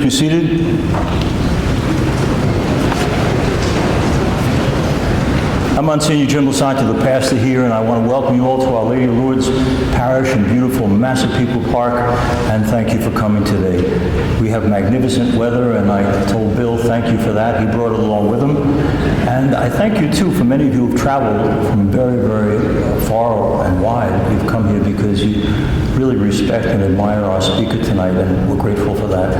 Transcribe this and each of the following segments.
be seated. I'm Monsignor Jim Lasante, the pastor here, and I want to welcome you all to Our Lady of Lourdes Parish in beautiful Massapequa Park, and thank you for coming today. We have magnificent weather, and I told Bill thank you for that. He brought it along with him. And I thank you, too, for many of you who have traveled from very, very far and wide. You've come here because you really respect and admire our speaker tonight, and we're grateful for that.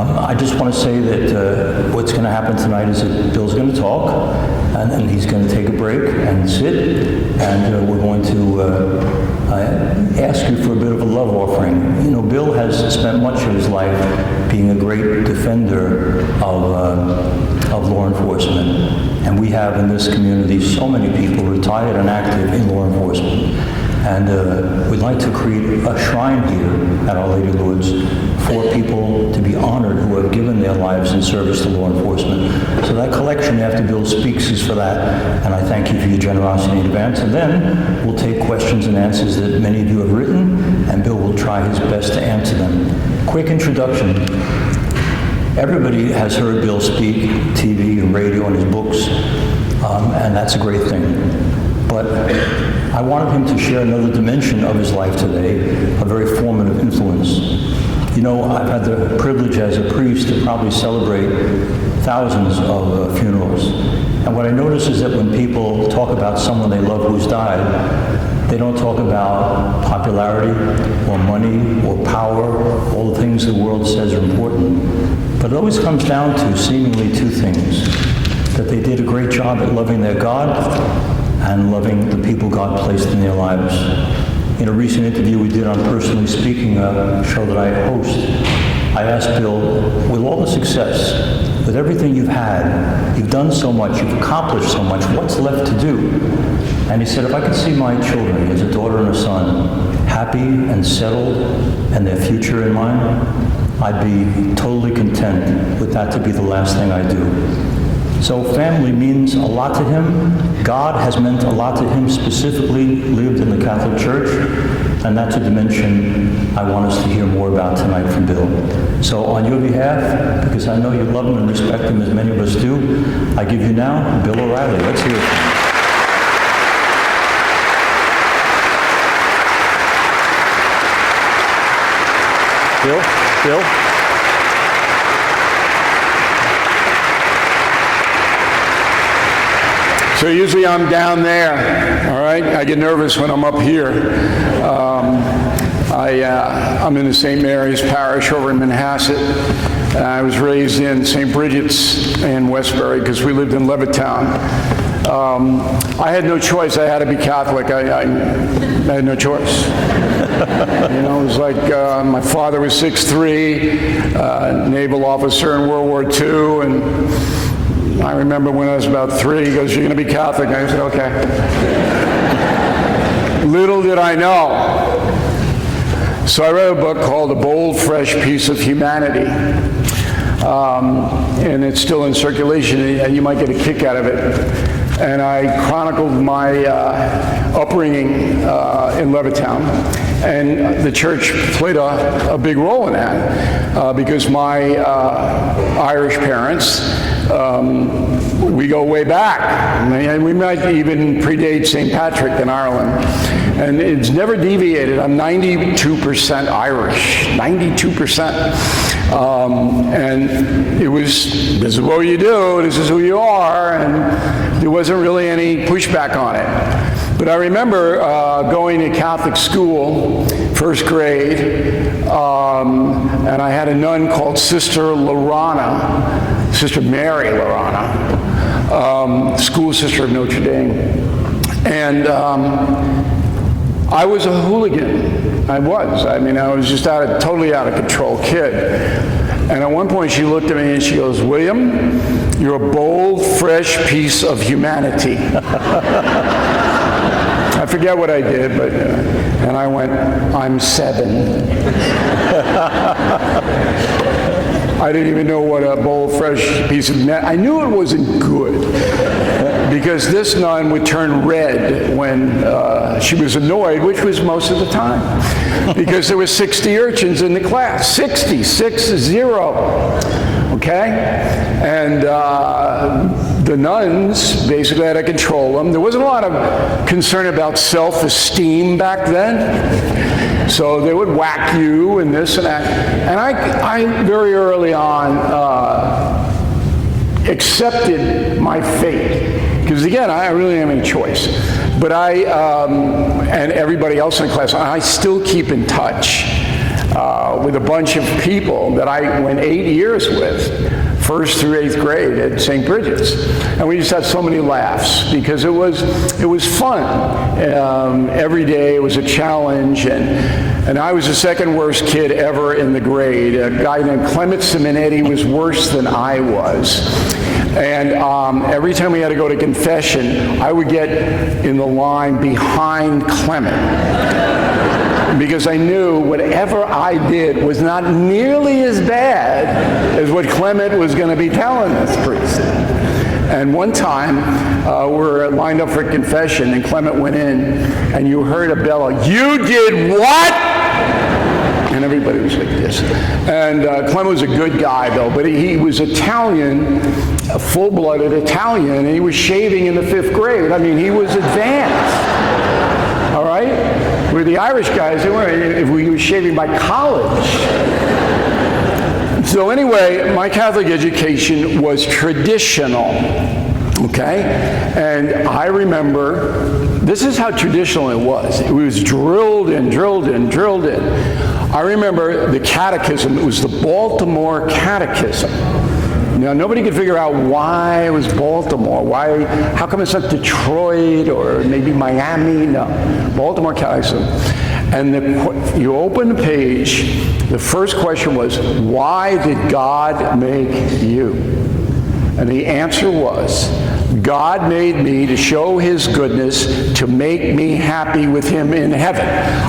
I just want to say that what's going to happen tonight is that Bill's going to talk, and then he's going to take a break and sit, and we're going to ask you for a bit of a love offering. You know, Bill has spent much of his life being a great defender of law enforcement, and we have in this community so many people retired and active in law enforcement. And we'd like to create a shrine here at Our Lady of Lourdes for people to be honored who have given their lives in service to law enforcement. So that collection after Bill speaks is for that, and I thank you for your generosity in advance. And then we'll take questions and answers that many of you have written, and Bill will try his best to answer them. Quick introduction. Everybody has heard Bill speak, TV and radio and his books, and that's a great thing. But I wanted him to share another dimension of his life today, a very formative influence. You know, I've had the privilege as a priest to probably celebrate thousands of funerals. And what I notice is that when people talk about someone they love who's died, they don't talk about popularity or money or power, all the things the world says are important. But it always comes down to seemingly two things: that they did a great job at loving their God and loving the people God placed in their lives. In a recent interview we did on Personally Speaking, a show that I host, I asked Bill, with all the success, with everything you've had, you've done so much, you've accomplished so much, what's left to do? And he said, if I could see my children, he has a daughter and a son, happy and settled and their future in mind, I'd be totally content with that to be the last thing I do. So family means a lot to him. God has meant a lot to him, specifically lived in the Catholic Church, and that's a dimension I want us to hear more about tonight from Bill. So on your behalf, because I know you love him and respect him as many of us do, I give you now Bill O'Reilly. Let's hear it. Bill? So usually I'm down there, all right? I get nervous when I'm up here. I'm in the St. Mary's Parish over in Manhasset. I was raised in St. Bridget's in Westbury because we lived in Levittown. I had no choice. I had to be Catholic. I had no choice. You know, it was like my father was 6'3", naval officer in World War II, and I remember when I was about 3, he goes, "You're going to be Catholic?" And I said, "Okay." Little did I know. So I read a book called A Bold, Fresh Piece of Humanity. And it's still in circulation, and you might get a kick out of it. And I chronicled my upbringing in Levittown. And the church played a big role in that because my Irish parents, we go way back, and we might even predate St. Patrick in Ireland. And it's never deviated. I'm 92% Irish, 92%. And it was, this is what you do, this is who you are, and there wasn't really any pushback on it. But I remember going to Catholic school, first grade, and I had a nun called Sister Lorana, Sister Mary Lorana, school sister of Notre Dame. And I was a hooligan. I was. I mean, I was just totally out of control kid. And at one point she looked at me and she goes, "William, you're a bold, fresh piece of humanity." I forget what I did, but, and I went, "I'm 7. I didn't even know what a bowl of fresh piece of net. I knew it wasn't good because this nun would turn red when she was annoyed, which was most of the time, because there were 60 urchins in the class. 60, 6-0. Okay? And the nuns basically had to control them. There wasn't a lot of concern about self-esteem back then. So they would whack you and this and that. And I very early on accepted my fate. Because again, I really didn't have any choice. But and everybody else in the class, I still keep in touch with a bunch of people that I went 8 years with, 1st through 8th grade at St. Bridget's. And we just had so many laughs because it was fun. Every day it was a challenge, and I was the second worst kid ever in the grade. A guy named Clement Simonetti was worse than I was. And every time we had to go to confession, I would get in the line behind Clement. Because I knew whatever I did was not nearly as bad as what Clement was going to be telling this priest. And one time, we were lined up for confession, and Clement went in, and you heard a bell, "You did what?" And everybody was like this. And Clement was a good guy, though, but he was Italian, a full-blooded Italian, and he was shaving in the 5th grade. I mean, he was advanced. All right? Where the Irish guys, he was shaving by college. So anyway, my Catholic education was traditional, okay? And I remember, this is how traditional it was. It was drilled in, drilled in, drilled in. I remember the catechism, it was the Baltimore Catechism. Now, nobody could figure out why it was Baltimore. How come it's not Detroit or maybe Miami? No, Baltimore Catechism. And you open the page, the first question was, why did God make you? And the answer was, God made me to show his goodness, to make me happy with him in heaven.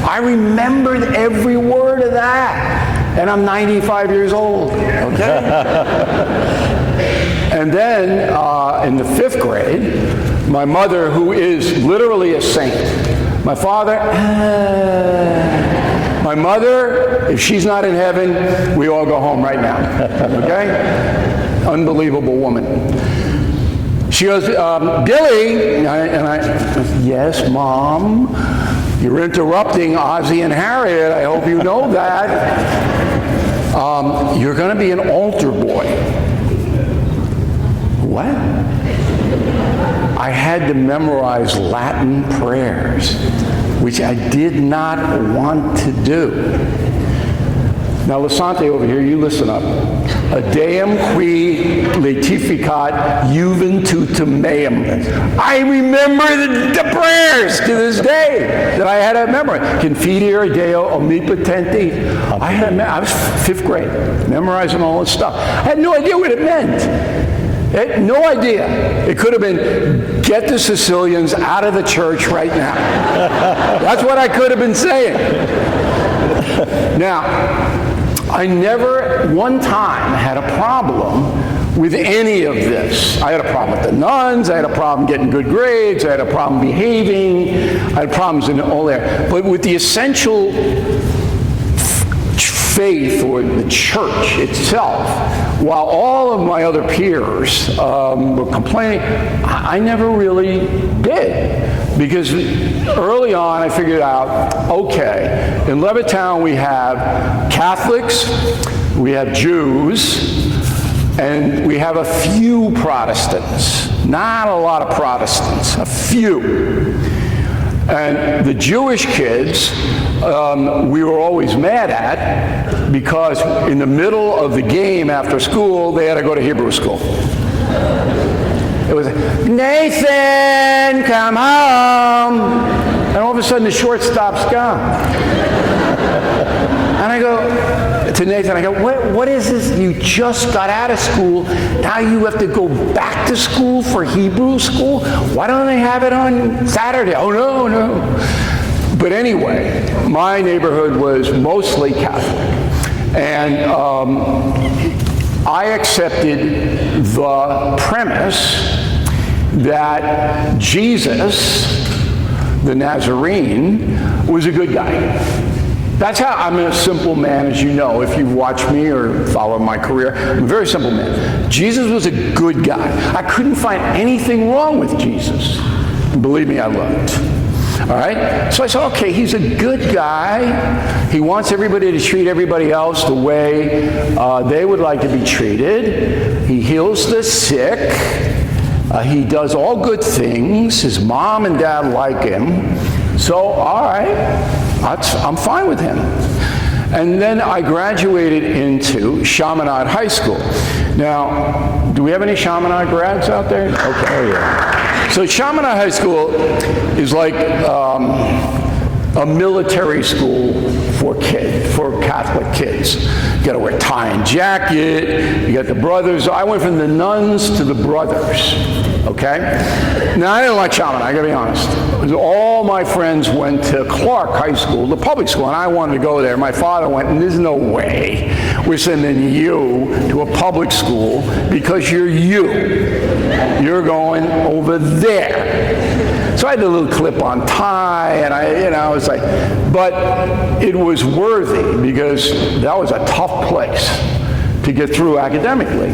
I remembered every word of that. And I'm 95 years old, okay? And then in the 5th grade, my mother, who is literally a saint, my father, my mother, if she's not in heaven, we all go home right now, okay? Unbelievable woman. She goes, Billy, and I, yes, Mom, you're interrupting Ozzie and Harriet, I hope you know that. You're going to be an altar boy. What? I had to memorize Latin prayers, which I did not want to do. Now, Lasante over here, you listen up. A deum qui laetificat juventutem meum. I remember the prayers to this day that I had to memorize. Confiteor Deo omnipotenti. I was 5th grade, memorizing all this stuff. I had no idea what it meant. I had no idea. It could have been, get the Sicilians out of the church right now. That's what I could have been saying. Now, I never one time had a problem with any of this. I had a problem with the nuns, I had a problem getting good grades, I had a problem behaving, I had problems in all there. But with the essential faith or the church itself, while all of my other peers were complaining, I never really did. Because early on I figured out, okay, in Levittown we have Catholics, we have Jews, and we have a few Protestants. Not a lot of Protestants, a few. And the Jewish kids, we were always mad at because in the middle of the game after school, they had to go to Hebrew school. It was, Nathan, come home. And all of a sudden the shortstop's gone. And I go to Nathan, I go, what is this? You just got out of school. Now you have to go back to school for Hebrew school? Why don't they have it on Saturday? Oh, no. But anyway, my neighborhood was mostly Catholic. And I accepted the premise that Jesus, the Nazarene, was a good guy. That's how I'm a simple man, as you know, if you've watched me or followed my career. I'm a very simple man. Jesus was a good guy. I couldn't find anything wrong with Jesus. And believe me, I looked. All right? So I said, okay, he's a good guy. He wants everybody to treat everybody else the way they would like to be treated. He heals the sick. He does all good things. His mom and dad like him. So, all right, I'm fine with him. And then I graduated into Chaminade High School. Now, do we have any Chaminade grads out there? Okay, yeah. So Chaminade High School is like a military school for Catholic kids. You got to wear tie and jacket. You got the brothers. I went from the nuns to the brothers. Okay? Now, I didn't like Chaminade, I got to be honest. All my friends went to Clark High School, the public school, and I wanted to go there. My father went, and there's no way we're sending you to a public school because you're You're going over there. So I had a little clip-on tie, and I was like, but it was worthy because that was a tough place to get through academically.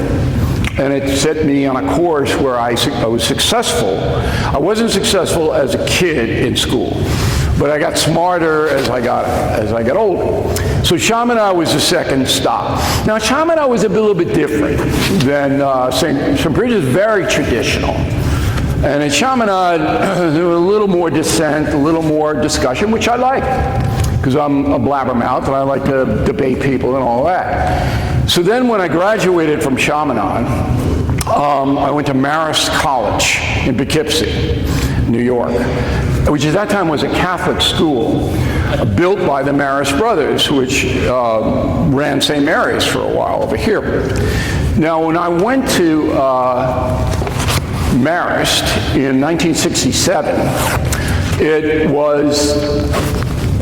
And it set me on a course where I was successful. I wasn't successful as a kid in school, but I got smarter as I got older. So Chaminade was the second stop. Now Chaminade was a little bit different than St. Bridget's, very traditional. And in Chaminade, there was a little more dissent, a little more discussion, which I like, because I'm a blabbermouth and I like to debate people and all that. So then when I graduated from Chaminade, I went to Marist College in Poughkeepsie, New York, which at that time was a Catholic school built by the Marist brothers, which ran St. Mary's for a while over here. Now, when I went to Marist in 1967, it was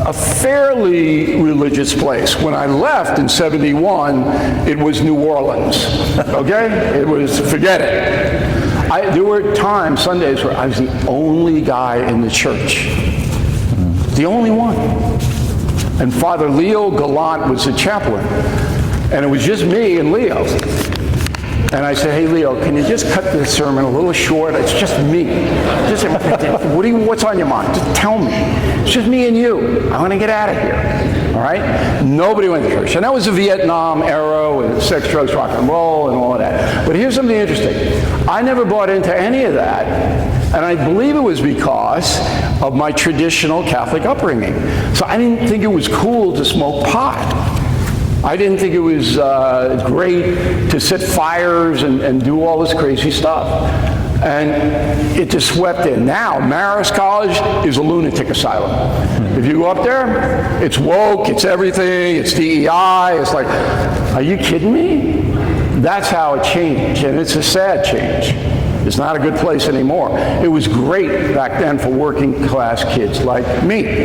a fairly religious place. When I left in 71, it was New Orleans, okay? It was, forget it. There were times, Sundays, where I was the only guy in the church. The only one. And Father Leo Gallant was the chaplain. And it was just me and Leo. And I said, hey, Leo, can you just cut the sermon a little short? It's just me. What's on your mind? Just tell me. It's just me and you. I want to get out of here. All right? Nobody went to church. And that was the Vietnam era with sex, drugs, rock and roll and all of that. But here's something interesting. I never bought into any of that. And I believe it was because of my traditional Catholic upbringing. So I didn't think it was cool to smoke pot. I didn't think it was great to set fires and do all this crazy stuff. And it just swept in. Now, Marist College is a lunatic asylum. If you go up there, it's woke, it's everything, it's DEI. It's like, are you kidding me? That's how it changed, and it's a sad change. It's not a good place anymore. It was great back then for working class kids like me,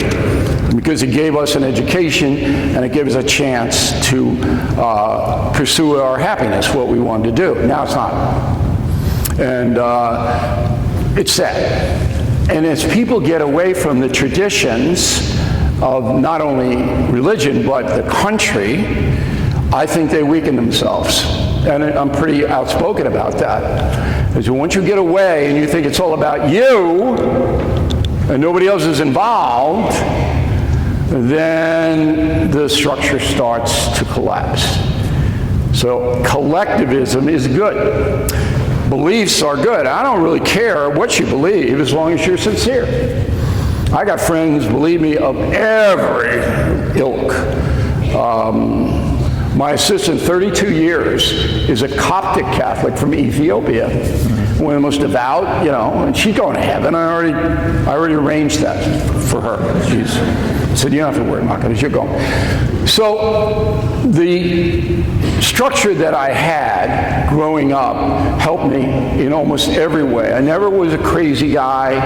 because it gave us an education and it gave us a chance to pursue our happiness, what we wanted to do. Now it's not. And it's sad. And as people get away from the traditions of not only religion but the country, I think they weaken themselves. And I'm pretty outspoken about that. Because once you get away and you think it's all about you and nobody else is involved, then the structure starts to collapse. So collectivism is good. Beliefs are good. I don't really care what you believe as long as you're sincere. I got friends, believe me, of every ilk. My assistant, 32 years, is a Coptic Catholic from Ethiopia. One of the most devout, and she's going to heaven. I already arranged that for her. I said, you don't have to worry, Marcus, you're going. So the structure that I had growing up helped me in almost every way. I never was a crazy guy.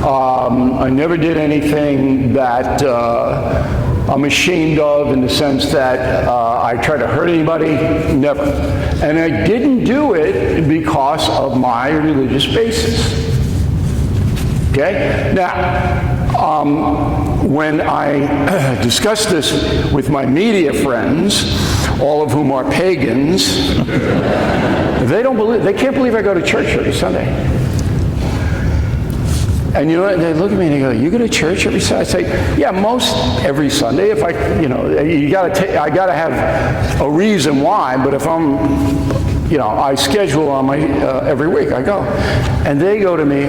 I never did anything that I'm ashamed of in the sense that I try to hurt anybody. Never. And I didn't do it because of my religious basis. Okay? Now, when I discussed this with my media friends, all of whom are pagans, they can't believe I go to church every Sunday. And you know what? They look at me and they go, "You go to church every Sunday?" I say, "Yeah, most every Sunday. If I gotta have a reason why. But if I schedule on my every week, I go." And they go to me,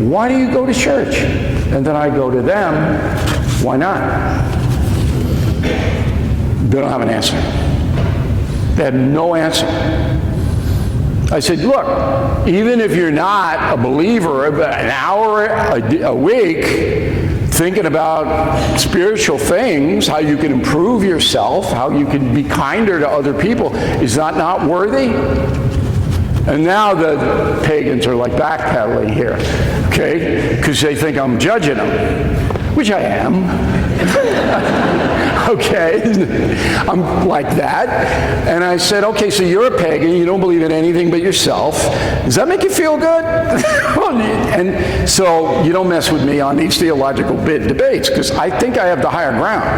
"Why do you go to church?" And then I go to them, "Why not?" They don't have an answer. They have no answer. I said, "Look, even if you're not a believer, an hour a week thinking about spiritual things, how you can improve yourself, how you can be kinder to other people, is that not worthy?" And now the pagans are like backpedaling here, okay? Because they think I'm judging them, which I am. Okay, I'm like that. And I said, "Okay, so you're a pagan, you don't believe in anything but yourself. Does that make you feel good?" And so you don't mess with me on these theological debates, because I think I have the higher ground.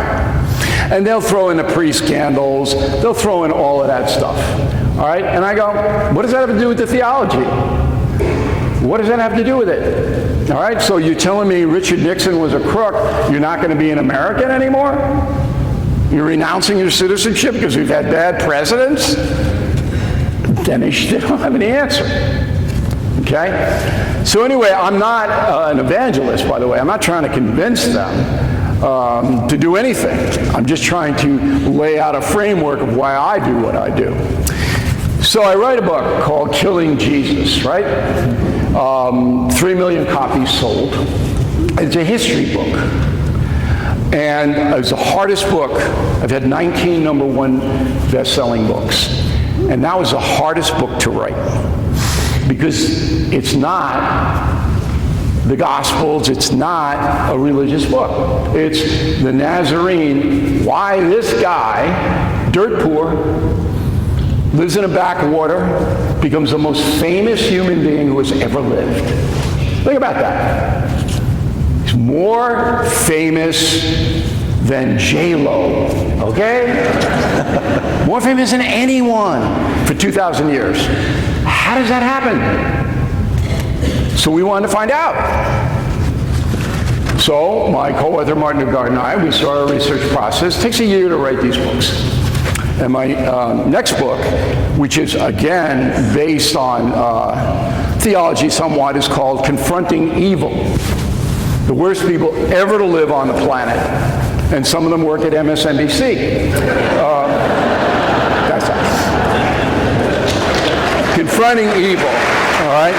And they'll throw in the priest candles, they'll throw in all of that stuff. All right, and I go, "What does that have to do with the theology? What does that have to do with it?" All right, so you're telling me Richard Nixon was a crook, you're not going to be an American anymore? You're renouncing your citizenship because we've had bad presidents? Then they don't have any answer. Okay? So anyway, I'm not an evangelist, by the way. I'm not trying to convince them to do anything. I'm just trying to lay out a framework of why I do what I do. So I write a book called Killing Jesus, right? 3 million copies sold. It's a history book. And it was the hardest book. I've had 19 #1 best-selling books. And that was the hardest book to write. Because it's not the Gospels, it's not a religious book. It's the Nazarene, why this guy, dirt poor, lives in a backwater, becomes the most famous human being who has ever lived. Think about that. He's more famous than J-Lo, okay? More famous than anyone for 2,000 years. How does that happen? So we wanted to find out. So my co-author Martin Dugard and I, we started a research process. It takes a year to write these books. And my next book, which is again based on theology somewhat, is called Confronting Evil. The worst people ever to live on the planet. And some of them work at MSNBC. That's it. Confronting Evil, all right?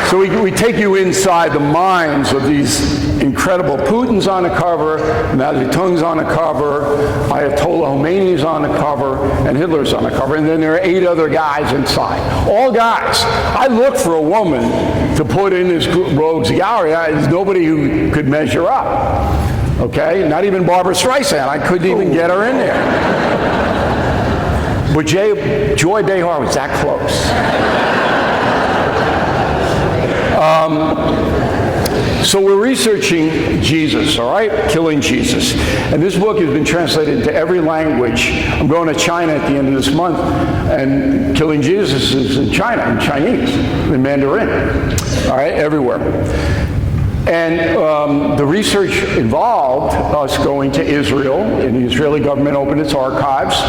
So we take you inside the minds of these incredible Putin's on the cover, Mao Zedong's on the cover, Ayatollah Khomeini's on the cover, and Hitler's on the cover, and then there are 8 other guys inside. All guys. I looked for a woman to put in this rogues gallery. There's nobody who could measure up. Okay? Not even Barbara Streisand. I couldn't even get her in there. But Joy Behar was that close. So we're researching Jesus, all right? Killing Jesus. And this book has been translated into every language. I'm going to China at the end of this month, and Killing Jesus is in China, in Chinese, in Mandarin, all right, everywhere. And the research involved us going to Israel, and the Israeli government opened its archives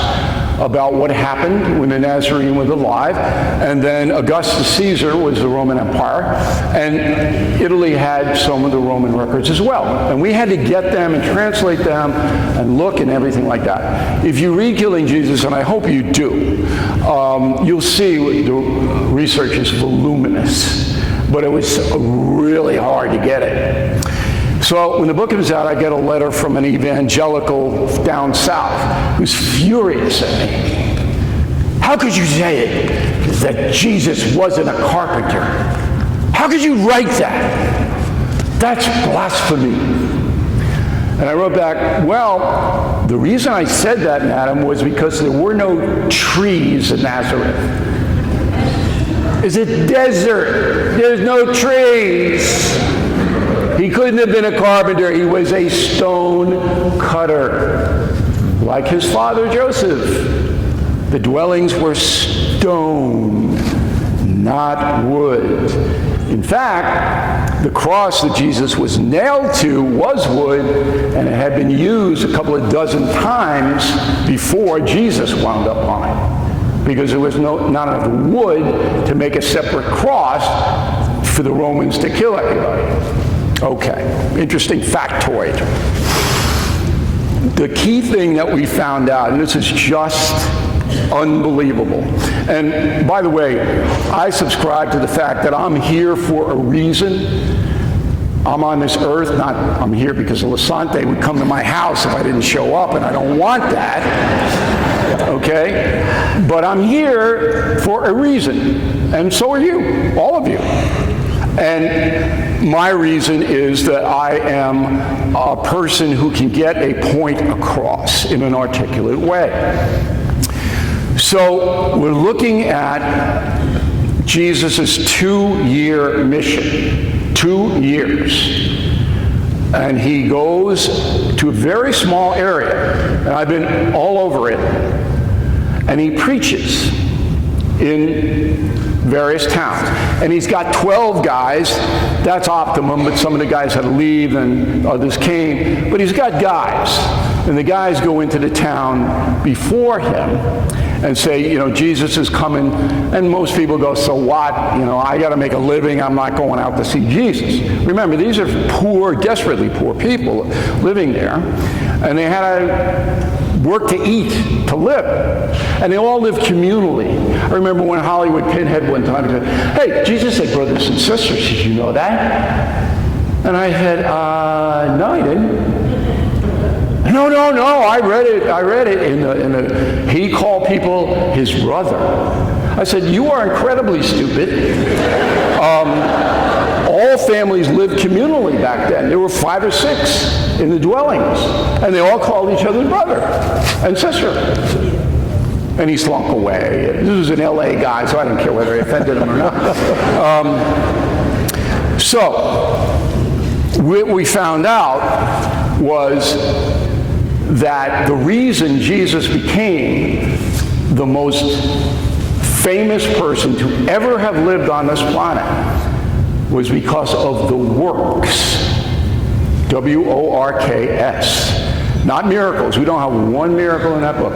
about what happened when the Nazarene was alive. And then Augustus Caesar was the Roman Empire, and Italy had some of the Roman records as well. And we had to get them and translate them and look and everything like that. If you read Killing Jesus, and I hope you do, you'll see the research is voluminous. But it was really hard to get it. So when the book comes out, I get a letter from an evangelical down south who's furious at me. How could you say it, that Jesus wasn't a carpenter? How could you write that? That's blasphemy. And I wrote back, well, The reason I said that, madam, was because there were no trees in Nazareth. It's a desert. There's no trees. He couldn't have been a carpenter. He was a stone cutter, like his father Joseph. The dwellings were stone, not wood. In fact, the cross that Jesus was nailed to was wood, and it had been used a couple of dozen times before Jesus wound up on it, because there was not enough wood to make a separate cross for the Romans to kill everybody. Okay, interesting factoid. The key thing that we found out, and this is just unbelievable. And by the way, I subscribe to the fact that I'm here for a reason. I'm on this earth, I'm here because Lasante would come to my house if I didn't show up, and I don't want that. Okay? But I'm here for a reason, and so are you, all of you. And my reason is that I am a person who can get a point across in an articulate way. So we're looking at Jesus' 2-year mission, 2 years. And he goes to a very small area, and I've been all over it, and he preaches in various towns. And he's got 12 guys. That's optimum, but some of the guys had to leave and others came. But he's got guys. And the guys go into the town before him and say, you know, Jesus is coming. And most people go, so what? You know, I got to make a living. I'm not going out to see Jesus. Remember, these are poor, desperately poor people living there. And they had to work to eat, to live. And they all lived communally. I remember when Hollywood Pinhead one time said, hey, Jesus said brothers and sisters, did you know that? And I said, no, I didn't. No, I read it. He called people his brother. I said, you are incredibly stupid. All families lived communally back then. There were 5 or 6 in the dwellings, and they all called each other brother and sister. And he slunk away. This was an LA guy, so I didn't care whether he offended him or not. So what we found out was that the reason Jesus became the most famous person to ever have lived on this planet was because of the works. W-O-R-K-S. Not miracles. We don't have one miracle in that book.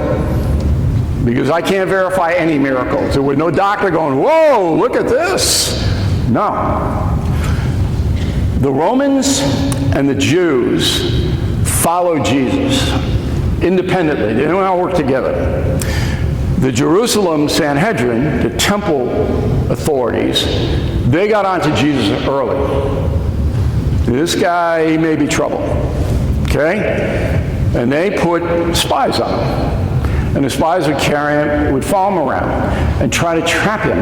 Because I can't verify any miracles. There was no doctor going, whoa, look at this. No. The Romans and the Jews followed Jesus independently. They didn't all work together. The Jerusalem Sanhedrin, the temple authorities, they got onto Jesus early. This guy, he may be trouble. Okay? And they put spies on him. And the spies would carry him, would follow him around and try to trap him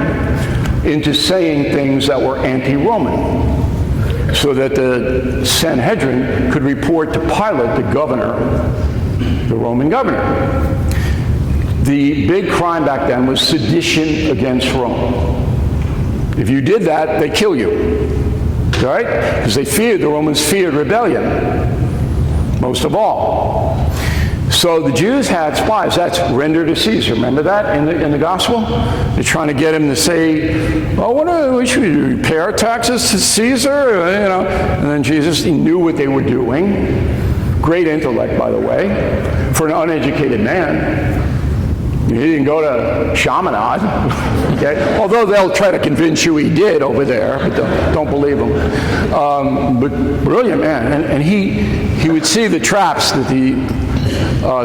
into saying things that were anti-Roman, so that the Sanhedrin could report to Pilate, the governor, the Roman governor. The big crime back then was sedition against Rome. If you did that, they kill you, right? Because they feared, the Romans feared rebellion, most of all. So the Jews had spies. That's render to Caesar. Remember that in the gospel? They're trying to get him to say, "Oh, what we should pay our taxes to Caesar," you know. And then Jesus, he knew what they were doing. Great intellect, by the way, for an uneducated man. He didn't go to Chaminade, okay? Although they'll try to convince you he did over there, but don't believe them. But brilliant man, and he would see the traps that the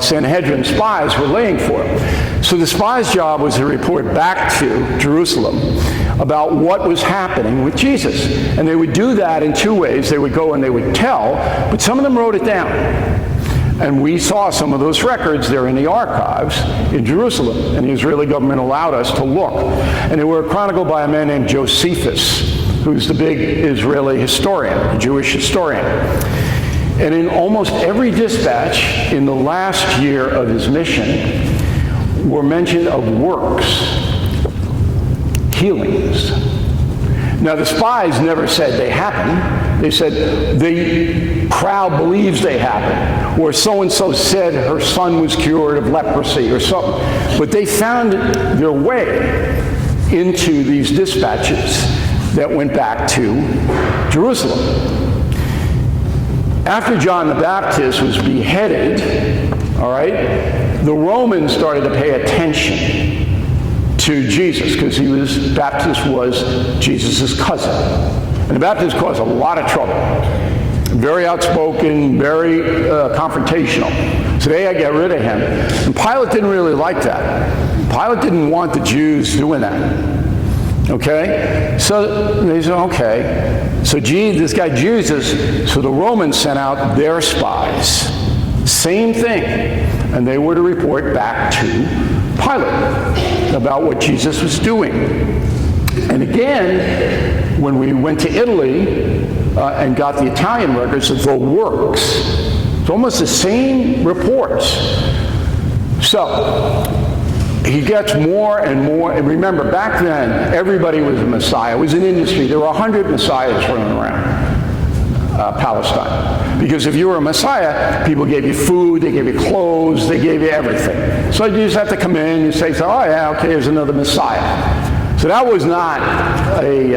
Sanhedrin spies were laying for him. So the spies' job was to report back to Jerusalem about what was happening with Jesus. And they would do that in 2 ways. They would go and they would tell, but some of them wrote it down. And we saw some of those records. They're in the archives in Jerusalem. And the Israeli government allowed us to look. And they were chronicled by a man named Josephus, who's the big Israeli historian, a Jewish historian. And in almost every dispatch in the last year of his mission were mention of works, healings. Now, the spies never said they happened. They said the crowd believes they happened, or so-and-so said her son was cured of leprosy or something. But they found their way into these dispatches that went back to Jerusalem. After John the Baptist was beheaded, all right, the Romans started to pay attention to Jesus, because Baptist was Jesus' cousin. And the Baptist caused a lot of trouble. Very outspoken, very confrontational. So they had to get rid of him. And Pilate didn't really like that. Pilate didn't want the Jews doing that. Okay? So they said, okay. So this guy Jesus, so the Romans sent out their spies. Same thing. And they were to report back to Pilate about what Jesus was doing. And again, when we went to Italy and got the Italian records of the works, it's almost the same reports. So he gets more and more. And remember, back then, everybody was a Messiah. It was an industry. There were 100 Messiahs running around Palestine. Because if you were a Messiah, people gave you food, they gave you clothes, they gave you everything. So you just have to come in and say, oh yeah, okay, there's another Messiah. So that was not a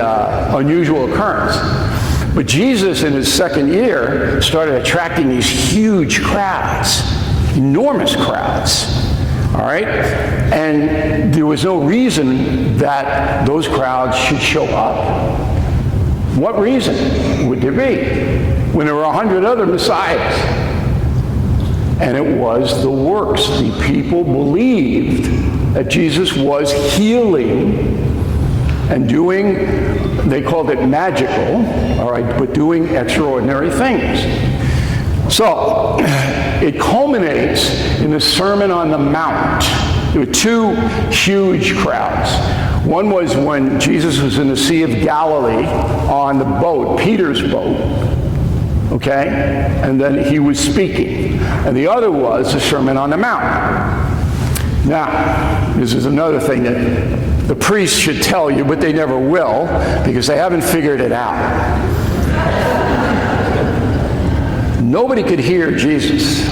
unusual occurrence. But Jesus, in his second year, started attracting these huge crowds, enormous crowds. All right? And there was no reason that those crowds should show up. What reason would there be when there were 100 other Messiahs? And it was the works. The people believed that Jesus was healing and doing, they called it magical, all right, but doing extraordinary things. So it culminates in the Sermon on the Mount. There were two huge crowds. One was when Jesus was in the Sea of Galilee on the boat, Peter's boat, okay? And then he was speaking. And the other was the Sermon on the Mount. Now, this is another thing that the priests should tell you, but they never will, because they haven't figured it out. Nobody could hear Jesus.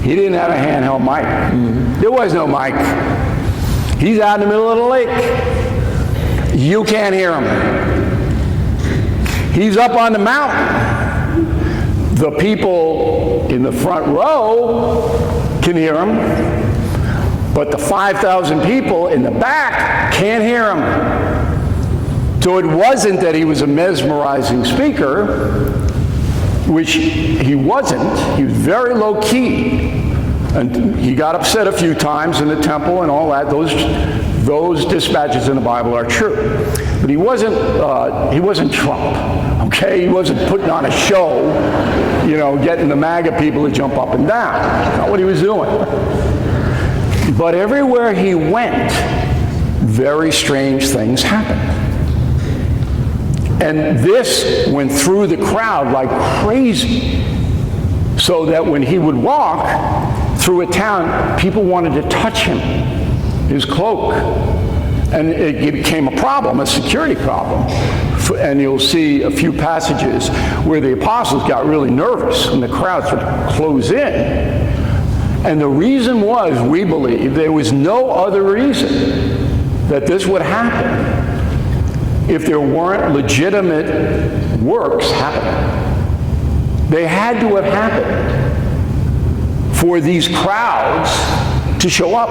He didn't have a handheld mic. There was no mic. He's out in the middle of the lake. You can't hear him. He's up on the mountain. The people in the front row can hear him, but the 5,000 people in the back can't hear him. So it wasn't that he was a mesmerizing speaker, which he wasn't. He was very low key. And he got upset a few times in the temple and all that. Those dispatches in the Bible are true. But he wasn't Trump, okay? He wasn't putting on a show, you know, getting the MAGA people to jump up and down. That's not what he was doing. But everywhere he went, very strange things happened. And this went through the crowd like crazy, so that when he would walk through a town, people wanted to touch him, his cloak. And it became a problem, a security problem. And you'll see a few passages where the apostles got really nervous when the crowds would close in. And the reason was, we believe, there was no other reason that this would happen if there weren't legitimate works happening. They had to have happened for these crowds to show up.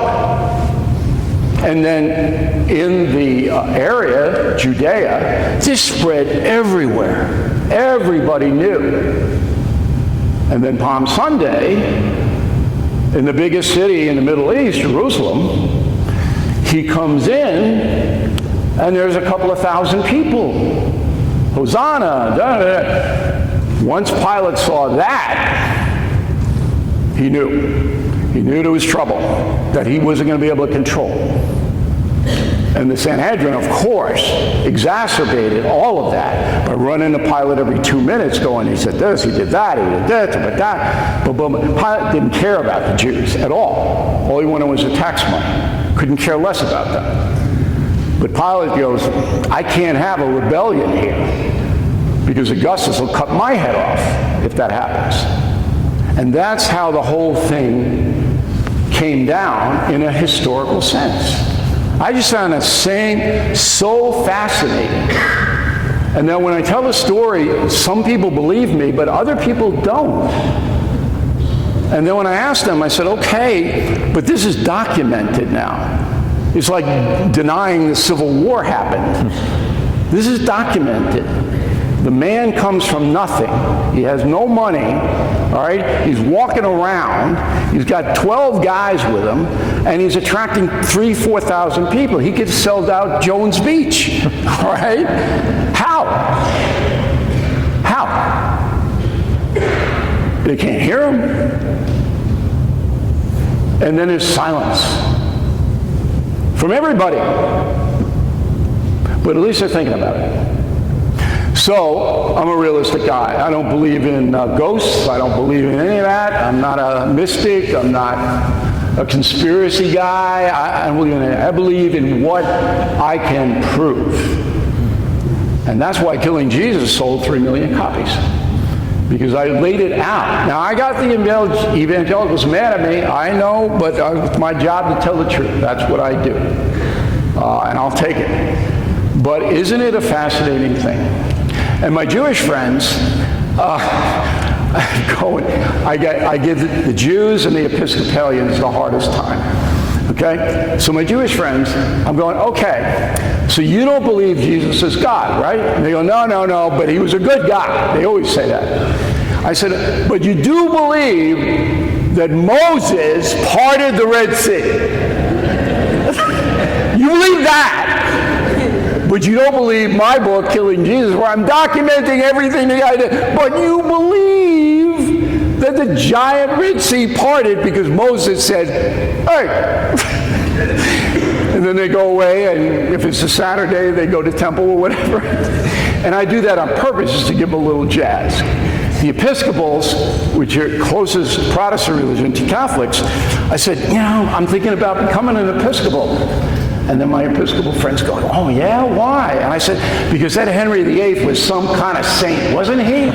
And then in the area, Judea, this spread everywhere. Everybody knew. And then Palm Sunday, in the biggest city in the Middle East, Jerusalem, he comes in, and there's a couple of thousand people. Hosanna! Da, da, da. Once Pilate saw that, he knew. He knew there was trouble, that he wasn't going to be able to control. And the Sanhedrin, of course, exacerbated all of that by running to Pilate every 2 minutes going, he said this, he did that, he did this, he did that. But Pilate didn't care about the Jews at all. All he wanted was the tax money. Couldn't care less about them. But Pilate goes, I can't have a rebellion here because Augustus will cut my head off if that happens. And that's how the whole thing came down in a historical sense. I just found that saying so fascinating. And then when I tell the story, some people believe me, but other people don't. And then when I asked them, I said, okay, but this is documented now. It's like denying the Civil War happened. This is documented. The man comes from nothing. He has no money, all right? He's walking around. He's got 12 guys with him, and he's attracting 4,000 people. He could sell out Jones Beach, all right? How? They can't hear him. And then there's silence from everybody. But at least they're thinking about it. So, I'm a realistic guy. I don't believe in ghosts. I don't believe in any of that. I'm not a mystic. I'm not a conspiracy guy. I believe in what I can prove. And that's why Killing Jesus sold 3 million copies. Because I laid it out. Now, I got the evangelicals mad at me. I know, but it's my job to tell the truth. That's what I do. And I'll take it. But isn't it a fascinating thing? And my Jewish friends, I give the Jews and the Episcopalians the hardest time. Okay? So my Jewish friends, I'm going, okay, so you don't believe Jesus is God, right? And they go, no, but he was a good guy. They always say that. I said, but you do believe that Moses parted the Red Sea. You believe that. But you don't believe my book, Killing Jesus, where I'm documenting everything the guy did. But you believe that the giant Red Sea parted because Moses said, hey. And then they go away, and if it's a Saturday, they go to temple or whatever. And I do that on purpose just to give them a little jazz. The Episcopals, which are closest Protestant religion to Catholics, I said, I'm thinking about becoming an Episcopal. And then my Episcopal friends go, oh yeah, why? And I said, because that Henry VIII was some kind of saint, wasn't he?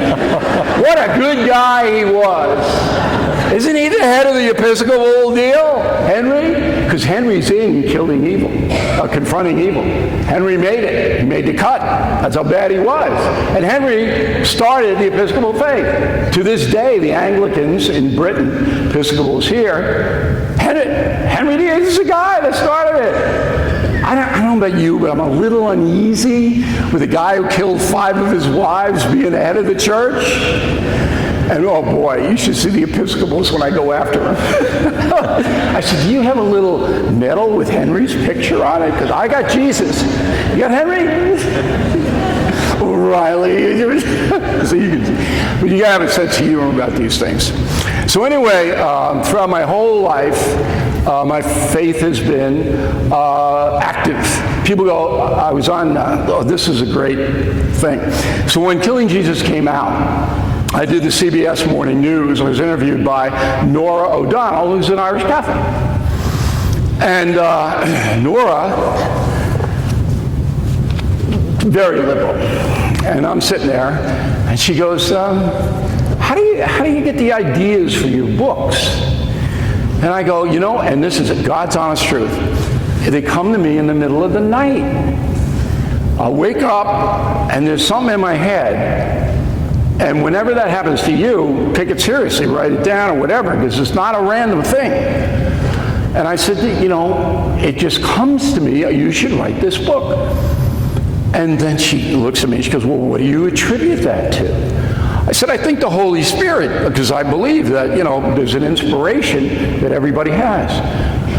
What a good guy he was. Isn't he the head of the Episcopal deal, Henry? Because Henry's in killing evil, confronting evil. Henry made it. He made the cut. That's how bad he was. And Henry started the Episcopal faith. To this day, the Anglicans in Britain, Episcopals here, Henry VIII is the guy that started it. I don't know about you, but I'm a little uneasy with a guy who killed 5 of his wives being the head of the church. And oh boy, you should see the Episcopals when I go after him. I said, do you have a little medal with Henry's picture on it? Because I got Jesus. You got Henry? Riley. So but you gotta have a sense of humor about these things. So anyway, throughout my whole life, my faith has been active. People go, I was on, this is a great thing. So when Killing Jesus came out, I did the CBS Morning News. I was interviewed by Nora O'Donnell, who's an Irish Catholic. And Nora, very liberal. And I'm sitting there, and she goes, how do you get the ideas for your books? And I go, and this is God's honest truth. They come to me in the middle of the night. I'll wake up, and there's something in my head. And whenever that happens to you, take it seriously, write it down or whatever, because it's not a random thing. And I said, it just comes to me, you should write this book. And then she looks at me and she goes, well, what do you attribute that to? I said, I think the Holy Spirit, because I believe that, there's an inspiration that everybody has.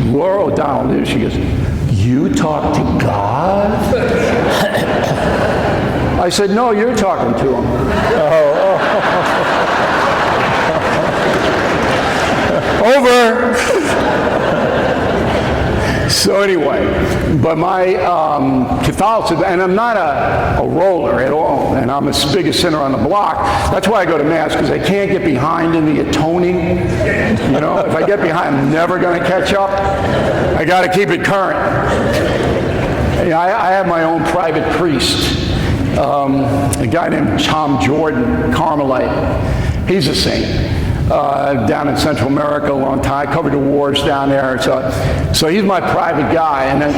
Laura O'Donnell, she goes, you talk to God? I said, no, you're talking to him. Over. So anyway, but my Catholicism, and I'm not a roller at all, and I'm as big a sinner on the block. That's why I go to Mass, because I can't get behind in the atoning. You know, if I get behind, I'm never going to catch up. I got to keep it current. I have my own private priest, a guy named Tom Jordan, Carmelite. He's a saint. Down in Central America a long time. I covered the wars down there. So he's my private guy. And then,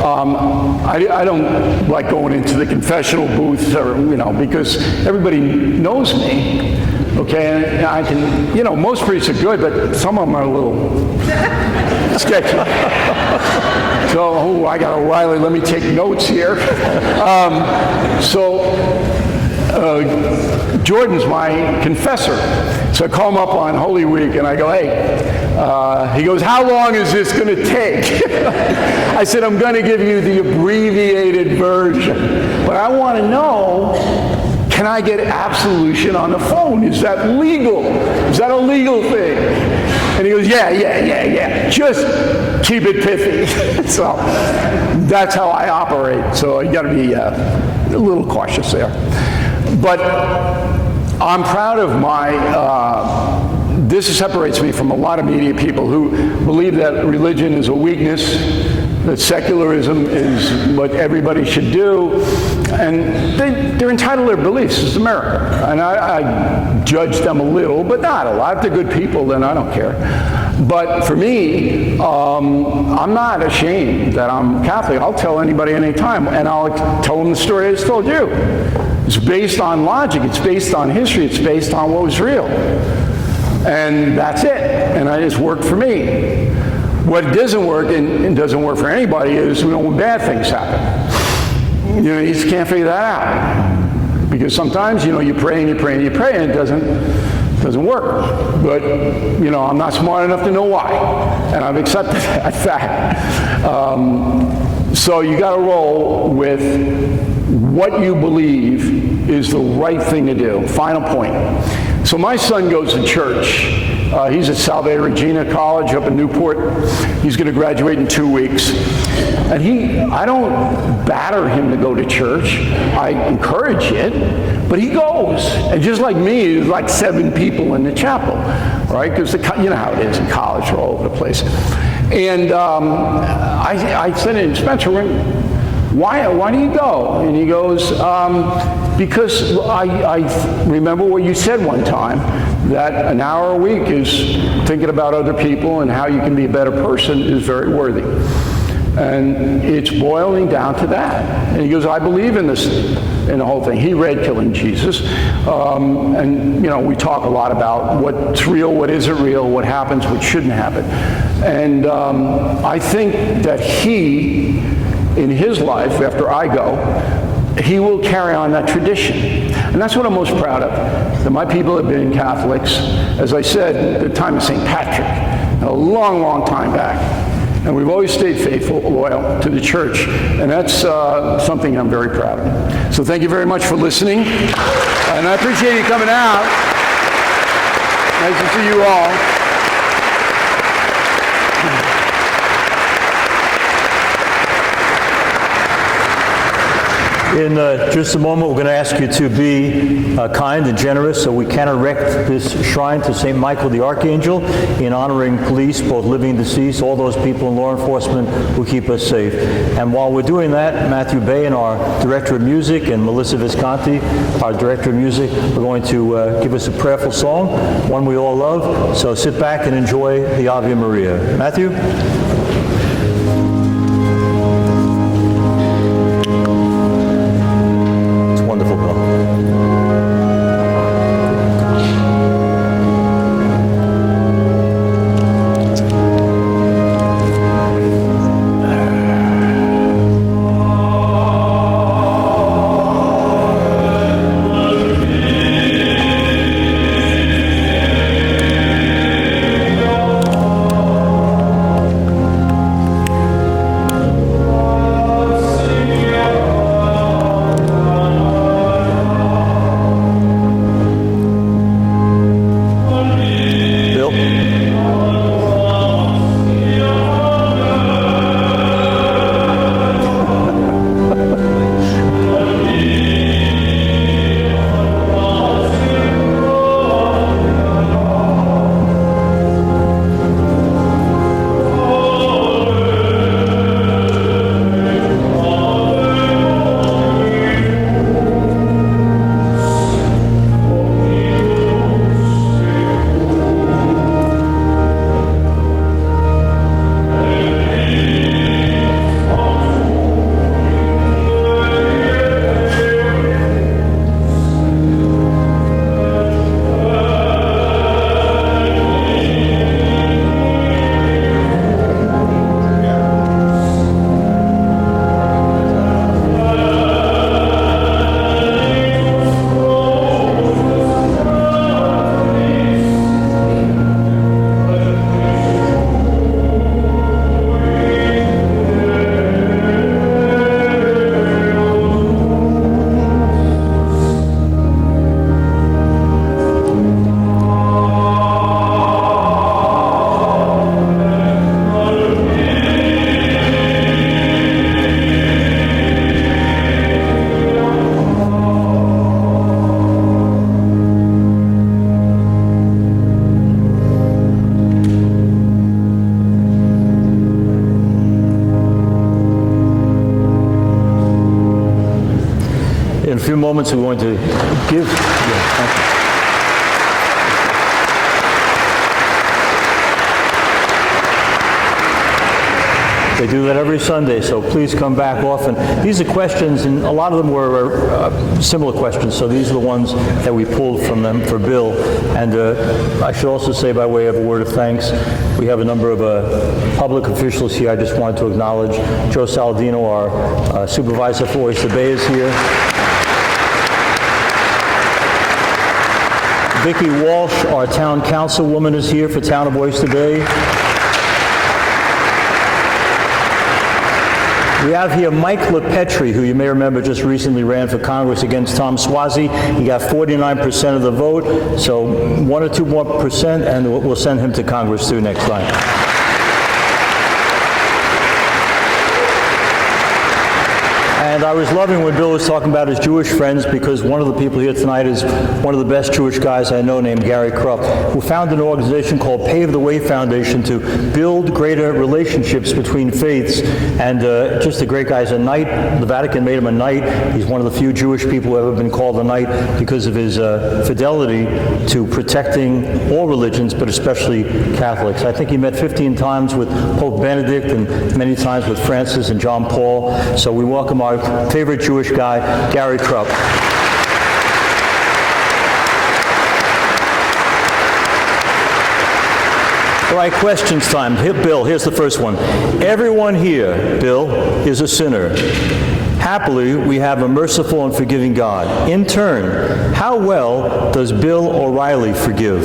I don't like going into the confessional booth, or, you know, because everybody knows me. Okay, and I can, you know, most priests are good, but some of them are a little sketchy. So, I got O'Reilly, let me take notes here. Jordan's my confessor. So I call him up on Holy Week and I go, hey, he goes, how long is this going to take? I said, I'm going to give you the abbreviated version, but I want to know, can I get absolution on the phone? Is that legal? Is that a legal thing? And he goes, yeah. Just keep it pithy. So that's how I operate. So you got to be a little cautious there. But I'm proud of my, this separates me from a lot of media people who believe that religion is a weakness, that secularism is what everybody should do, and they're entitled to their beliefs. It's America. And I judge them a little, but not a lot. If they're good people, then I don't care. But for me, I'm not ashamed that I'm Catholic. I'll tell anybody anytime, and I'll tell them the story I just told you. It's based on logic, it's based on history, it's based on what was real. And that's it. And it's worked for me. What doesn't work, and doesn't work for anybody, is, you know, when bad things happen. You know, you just can't figure that out. Because sometimes, you know, you pray and you pray and you pray, and it doesn't work. But, you know, I'm not smart enough to know why. And I've accepted that fact. So you got to roll with what you believe is the right thing to do. Final point. So my son goes to church. He's at Salve Regina College up in Newport. He's going to graduate in 2 weeks. And I don't batter him to go to church. I encourage it, but he goes. And just like me, there's like 7 people in the chapel, right? Because you know how it is in college, we're all over the place. And I said to him, Spencer, why do you go? And he goes, because I remember what you said one time, that an hour a week is thinking about other people and how you can be a better person is very worthy. And it's boiling down to that. And he goes, I believe in this, in the whole thing. He read Killing Jesus. And, you know, we talk a lot about what's real, what isn't real, what happens, what shouldn't happen. And I think that he, in his life, after I go, he will carry on that tradition. And that's what I'm most proud of, that my people have been Catholics, as I said, at the time of St. Patrick, a long, long time back. And we've always stayed faithful, loyal to the church. And that's something I'm very proud of. So thank you very much for listening. And I appreciate you coming out. Nice to see you all. In just a moment, we're going to ask you to be kind and generous so we can erect this shrine to St. Michael the Archangel in honoring police, both living and deceased, all those people in law enforcement who keep us safe. And while we're doing that, Matthew Bain, our Director of Music, and Melissa Visconti, our Director of Music, are going to give us a prayerful song, one we all love. So sit back and enjoy the Ave Maria. Matthew? a few moments, we're going to give... Yeah, thank you. They do that every Sunday, so please come back often. These are questions, and a lot of them were similar questions, so these are the ones that we pulled from them for Bill. And I should also say, by way of a word of thanks, we have a number of public officials here I just wanted to acknowledge. Joe Saladino, our supervisor for Oyster Bay, is here. Vicki Walsh, our town councilwoman, is here for Town of Oyster Bay. We have here Mike LaPetri, who you may remember just recently ran for Congress against Tom Suozzi. He got 49% of the vote, so 1 or 2 more percent, and we'll send him to Congress too next time. And I was loving when Bill was talking about his Jewish friends, because one of the people here tonight is one of the best Jewish guys I know, named Gary Krupp, who founded an organization called Pave the Way Foundation to build greater relationships between faiths. And just a great guy. He's a knight. The Vatican made him a knight. He's one of the few Jewish people who have ever been called a knight because of his fidelity to protecting all religions, but especially Catholics. I think he met 15 times with Pope Benedict and many times with Francis and John Paul. So we welcome our favorite Jewish guy, Gary Krupp. All right, questions time. Here, Bill, here's the first one. Everyone here, Bill, is a sinner. Happily, we have a merciful and forgiving God. In turn, how well does Bill O'Reilly forgive?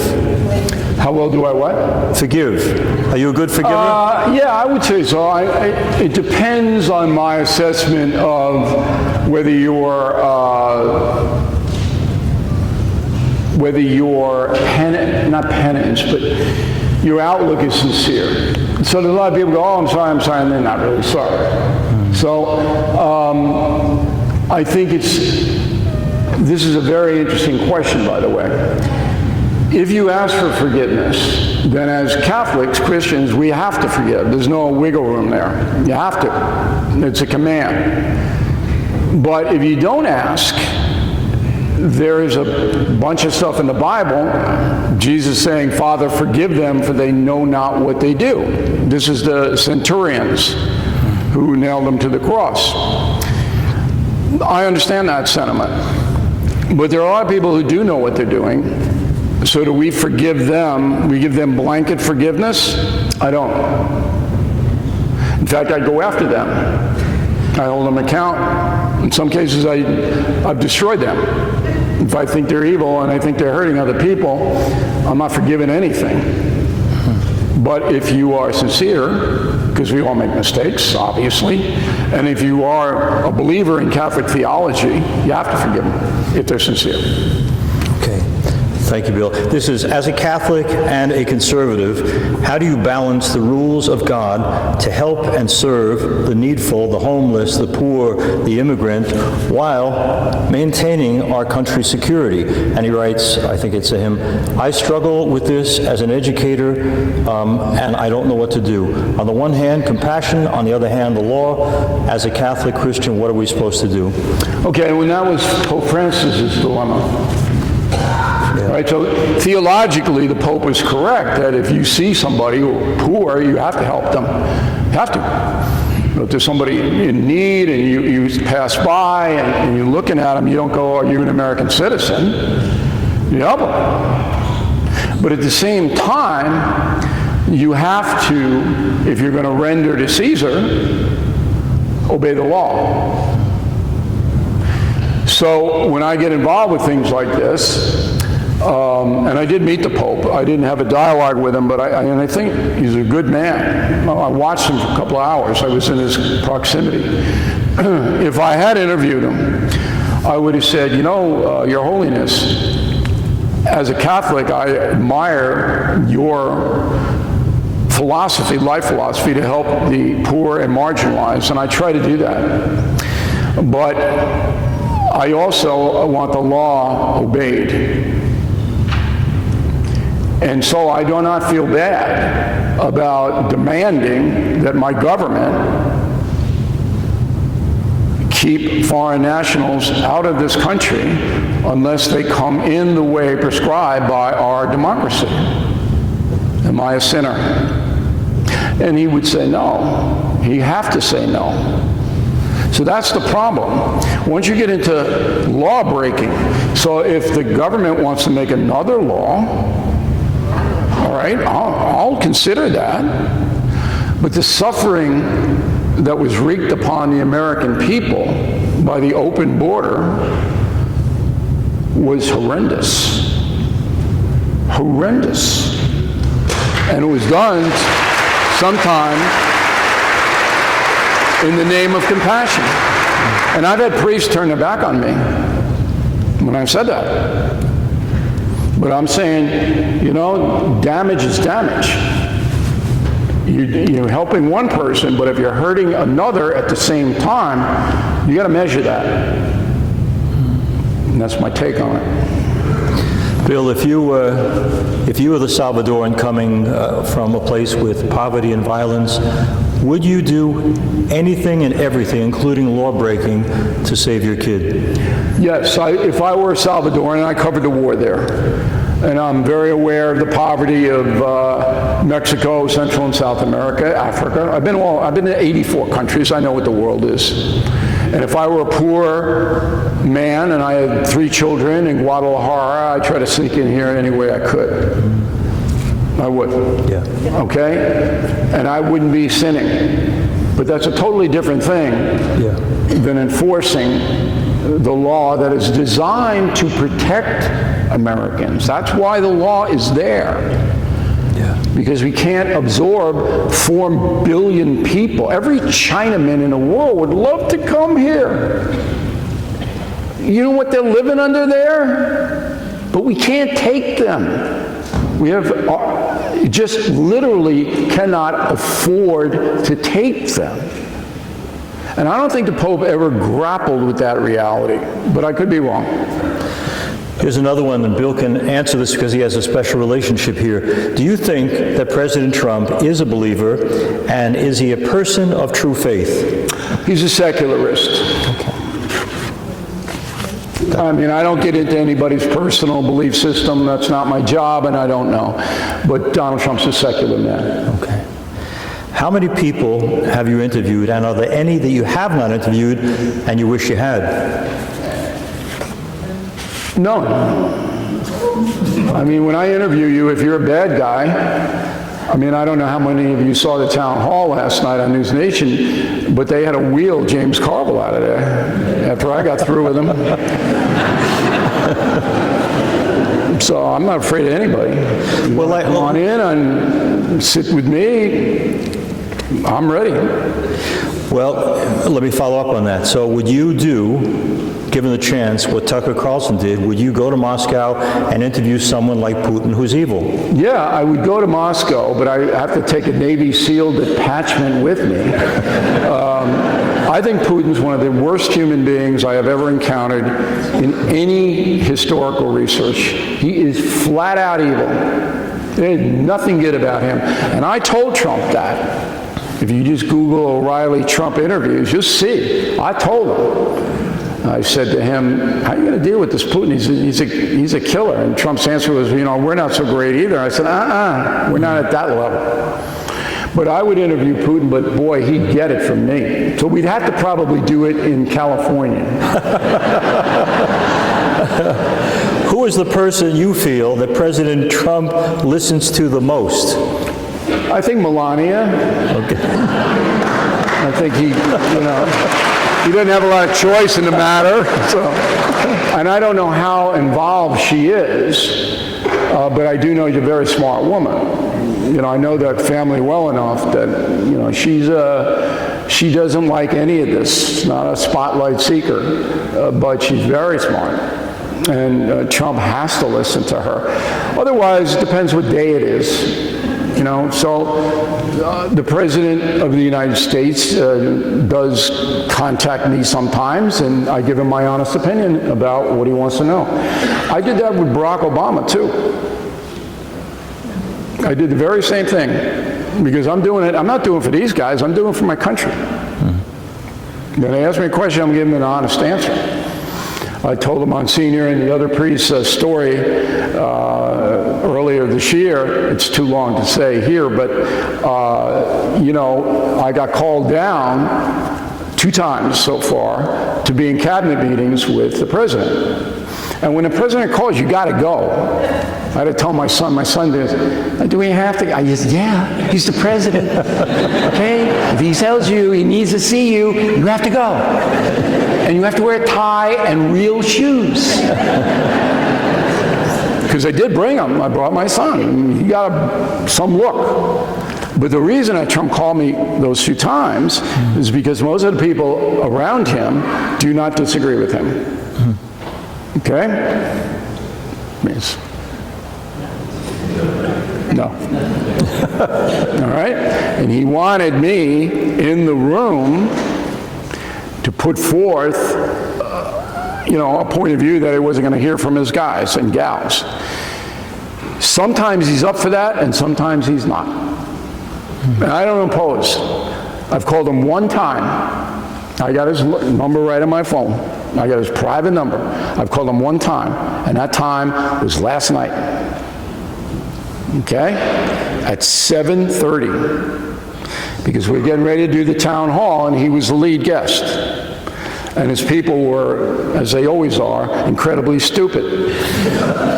How well do I what? Forgive. Are you a good forgiver? Yeah, I would say so. It depends on my assessment of whether your not penance, but your outlook is sincere. So there's a lot of people go, oh, I'm sorry, and they're not really sorry. So I think this is a very interesting question, by the way. If you ask for forgiveness, then as Catholics, Christians, we have to forgive. There's no wiggle room there. You have to. It's a command. But if you don't ask, there is a bunch of stuff in the Bible, Jesus saying, Father, forgive them, for they know not what they do. This is the centurions who nailed them to the cross. I understand that sentiment. But there are a lot of people who do know what they're doing. So do we forgive them? We give them blanket forgiveness? I don't. In fact, I go after them. I hold them account. In some cases, I've destroyed them. If I think they're evil and I think they're hurting other people, I'm not forgiving anything. But if you are sincere, because we all make mistakes, obviously, and if you are a believer in Catholic theology, you have to forgive them if they're sincere. Okay. Thank you, Bill. This is, as a Catholic and a conservative, how do you balance the rules of God to help and serve the needful, the homeless, the poor, the immigrant, while maintaining our country's security? And he writes, I think it's a hymn, I struggle with this as an educator, and I don't know what to do. On the one hand, compassion. On the other hand, the law. As a Catholic Christian, what are we supposed to do? Okay, well, that was Pope Francis's dilemma. Yeah. Right, so theologically, the Pope is correct that if you see somebody poor, you have to help them. You have to. If there's somebody in need and you pass by and you're looking at them, you don't go, are you an American citizen? You help them. But at the same time, you have to, if you're going to render to Caesar, obey the law. So when I get involved with things like this, and I did meet the Pope. I didn't have a dialogue with him, but I think he's a good man. I watched him for a couple of hours. I was in his proximity. If I had interviewed him, I would have said, you know, Your Holiness, as a Catholic, I admire your philosophy, life philosophy, to help the poor and marginalized, and I try to do that. But I also want the law obeyed. And so I do not feel bad about demanding that my government keep keep foreign nationals out of this country unless they come in the way prescribed by our democracy. Am I a sinner? And he would say no. He'd have to say no. So that's the problem. Once you get into law breaking, so if the government wants to make another law, all right, I'll consider that. But the suffering that was wreaked upon the American people by the open border was horrendous. Horrendous. And it was done sometimes in the name of compassion. And I've had priests turn their back on me when I've said that. But I'm saying, you know, damage is damage. You're helping one person, but if you're hurting another at the same time, you got to measure that. And that's my take on it. Bill, if you were the Salvadoran coming from a place with poverty and violence, would you do anything and everything, including law breaking, to save your kid? Yes, if I were a Salvadoran, I covered the war there. And I'm very aware of the poverty of Mexico, Central and South America, Africa. I've been to 84 countries. I know what the world is. And if I were a poor man and I had 3 children in Guadalajara, I'd try to sneak in here any way I could. I would. Yeah. Okay? And I wouldn't be sinning. But that's a totally different thing than enforcing the law that is designed to protect Americans. That's why the law is there. Because we can't absorb 4 billion people. Every Chinaman in the world would love to come here. You know what they're living under there? But we can't take them. We have just literally cannot afford to take them. And I don't think the Pope ever grappled with that reality, but I could be wrong. Here's another one, and Bill can answer this because he has a special relationship here. Do you think that President Trump is a believer, and is he a person of true faith? He's a secularist. Okay. I mean, I don't get into anybody's personal belief system. That's not my job, and I don't know. But Donald Trump's a secular man. Okay. How many people have you interviewed, and are there any that you have not interviewed and you wish you had? None. I mean, when I interview you, if you're a bad guy, I mean, I don't know how many of you saw the town hall last night on News Nation, but they had to wheel James Carville out of there after I got through with him. So I'm not afraid of anybody. Well, come on in and sit with me. I'm ready. Well, let me follow up on that. So would you do, given the chance, what Tucker Carlson did? Would you go to Moscow and interview someone like Putin who's evil? Yeah, I would go to Moscow, but I have to take a Navy SEAL detachment with me. I think Putin's one of the worst human beings I have ever encountered in any historical research. He is flat out evil. There's nothing good about him. And I told Trump that. If you just Google O'Reilly Trump interviews, you'll see. I told him. I said to him, how are you going to deal with this Putin? He's a killer. And Trump's answer was, you know, we're not so great either. I said, we're not at that level. But I would interview Putin, but boy, he'd get it from me. So we'd have to probably do it in California. Who is the person you feel that President Trump listens to the most? I think Melania. Okay. I think he doesn't have a lot of choice in the matter. So, and I don't know how involved she is, but I do know she's a very smart woman. You know, I know that family well enough that, you know, she doesn't like any of this. She's not a spotlight seeker, but she's very smart. And Trump has to listen to her. Otherwise, it depends what day it is. You know, so the President of the United States does contact me sometimes, and I give him my honest opinion about what he wants to know. I did that with Barack Obama, too. I did the very same thing, because I'm doing it, I'm not doing it for these guys, I'm doing it for my country. Then they ask me a question, I'm giving them an honest answer. I told the Monsignor and the other priests a story earlier this year. It's too long to say here, but, you know, I got called down 2 times so far to be in cabinet meetings with the president. And when the president calls, you got to go. I had to tell my son did, do we have to? I just, yeah, he's the president. Okay? If he tells you he needs to see you, you have to go. And you have to wear a tie and real shoes. Because I did bring him. I brought my son. He got some look. But the reason that Trump called me those 2 times is because most of the people around him do not disagree with him. Okay? Means no. All right? And he wanted me in the room to put forth, you know, a point of view that he wasn't going to hear from his guys and gals. Sometimes he's up for that, and sometimes he's not. And I don't oppose. I've called him 1 time. I got his number right on my phone. I got his private number. I've called him 1 time, and that time was last night. Okay? At 7:30. Because we're getting ready to do the town hall, and he was the lead guest. And his people were, as they always are, incredibly stupid.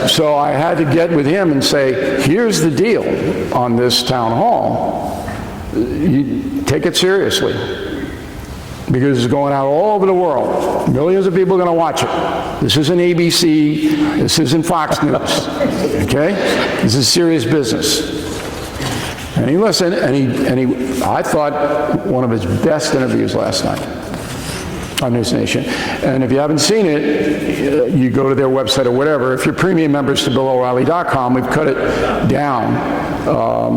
So I had to get with him and say, here's the deal on this town hall. You take it seriously. Because it's going out all over the world. Millions of people are going to watch it. This isn't ABC. This isn't Fox News. Okay? This is serious business. And he listened, and I thought one of his best interviews last night on News Nation. And if you haven't seen it, you go to their website or whatever. If you're premium members to BillO'Reilly.com, we've cut it down,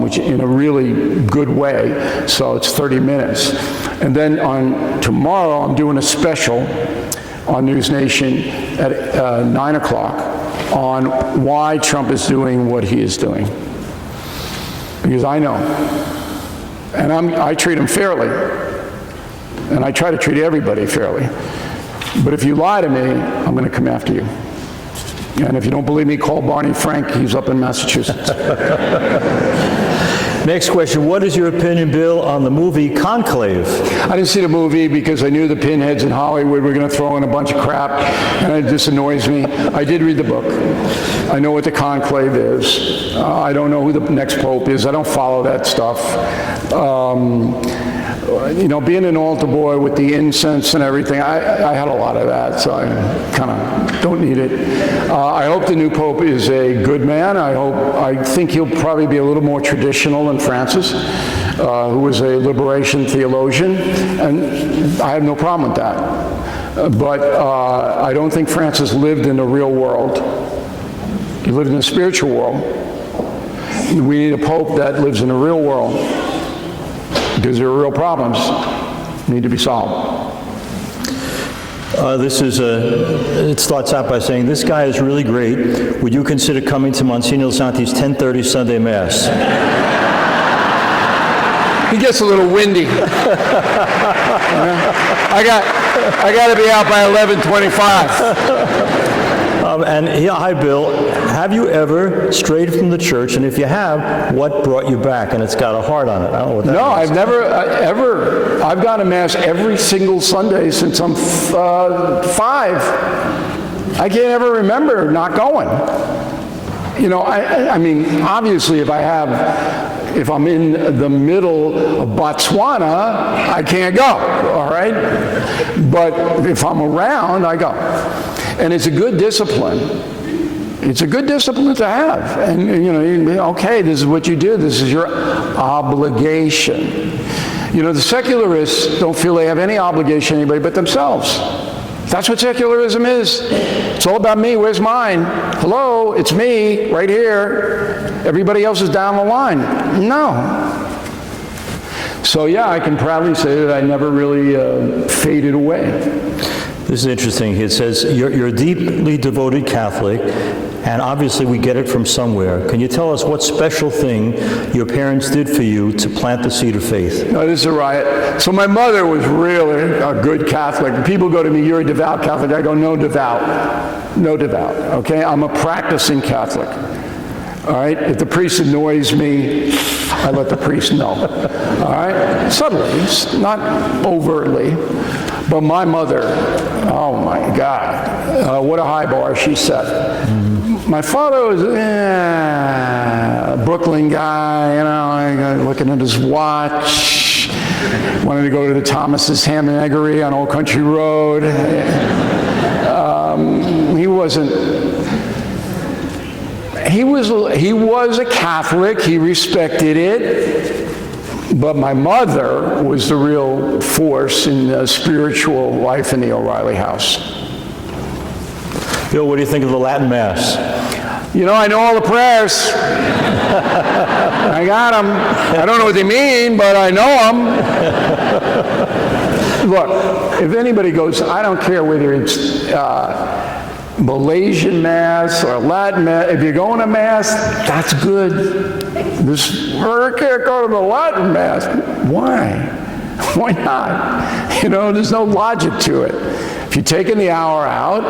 which in a really good way. So it's 30 minutes. And then on tomorrow, I'm doing a special on News Nation at 9 o'clock on why Trump is doing what he is doing. Because I know. And I treat him fairly. And I try to treat everybody fairly. But if you lie to me, I'm going to come after you. And if you don't believe me, call Barney Frank. He's up in Massachusetts. Next question. What is your opinion, Bill, on the movie Conclave? I didn't see the movie because I knew the pinheads in Hollywood were going to throw in a bunch of crap, and it just annoys me. I did read the book. I know what the conclave is. I don't know who the next pope is. I don't follow that stuff. You know, being an altar boy with the incense and everything, I had a lot of that, so I kind of don't need it. I hope the new pope is a good man. I think he'll probably be a little more traditional than Francis, who was a liberation theologian, and I have no problem with that. But I don't think Francis lived in the real world. He lived in the spiritual world. We need a pope that lives in the real world, because there are real problems that need to be solved. It starts out by saying, this guy is really great. Would you consider coming to Monsignor Santi's 10:30 Sunday Mass? He gets a little windy. I got to be out by 11:25. Hi, Bill. Have you ever strayed from the church? And if you have, what brought you back? And it's got a heart on it. I don't know what that means. No, I've never, ever. I've gone to Mass every single Sunday since I'm 5. I can't ever remember not going. You know, I mean, obviously, if I'm in the middle of Botswana, I can't go, all right? But if I'm around, I go. And it's a good discipline. It's a good discipline to have. And, you know, okay, this is what you do. This is your obligation. You know, the secularists don't feel they have any obligation to anybody but themselves. That's what secularism is. It's all about me. Where's mine? Hello, it's me right here. Everybody else is down the line. No. So yeah, I can proudly say that I never really faded away. This is interesting. It says, you're a deeply devoted Catholic, and obviously we get it from somewhere. Can you tell us what special thing your parents did for you to plant the seed of faith? No, this is a riot. So my mother was really a good Catholic. People go to me, "You're a devout Catholic." I go, "No devout. No devout." Okay? I'm a practicing Catholic. All right? If the priest annoys me, I let the priest know. All right? Subtly, not overtly. But my mother, oh my God, what a high bar she set. My father was a Brooklyn guy, you know, looking at his watch, wanted to go to the Thomas's Ham and Eggery on Old Country Road. He was a Catholic. He respected it. But my mother was the real force in the spiritual life in the O'Reilly house. Bill, what do you think of the Latin Mass? You know, I know all the prayers. I got them. I don't know what they mean, but I know them. Look, if anybody goes, I don't care whether it's Malaysian Mass or Latin Mass. If you're going to Mass, that's good. I can't go to the Latin Mass. Why? Why not? You know, there's no logic to it. If you're taking the hour out,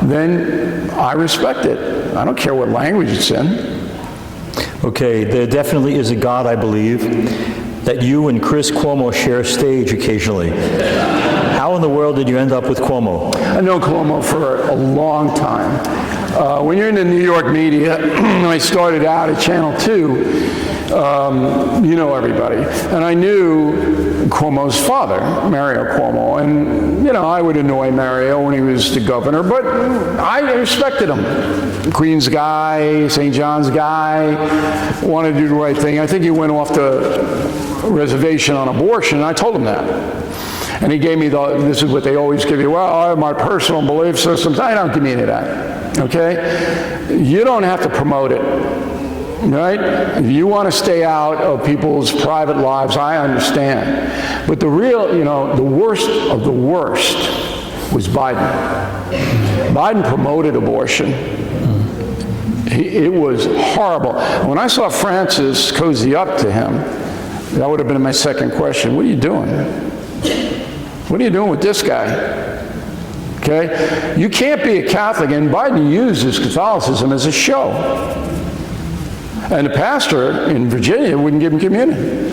then I respect it. I don't care what language it's in. Okay, there definitely is a God, I believe, that you and Chris Cuomo share stage occasionally. How in the world did you end up with Cuomo? I know Cuomo for a long time. When you're in the New York media, I started out at Channel 2, you know everybody. And I knew Cuomo's father, Mario Cuomo. And, you know, I would annoy Mario when he was the governor, but I respected him. Queens guy, St. John's guy, wanted to do the right thing. I think he went off the reservation on abortion, and I told him that. And he gave me this is what they always give you, well, I have my personal belief systems. I don't give me any of that, okay? You don't have to promote it, right? If you want to stay out of people's private lives, I understand. But the real, you know, the worst of the worst was Biden. Biden promoted abortion. It was horrible. When I saw Francis cozy up to him, that would have been my second question. What are you doing? What are you doing with this guy? Okay? You can't be a Catholic, and Biden uses Catholicism as a show. And the pastor in Virginia wouldn't give him communion.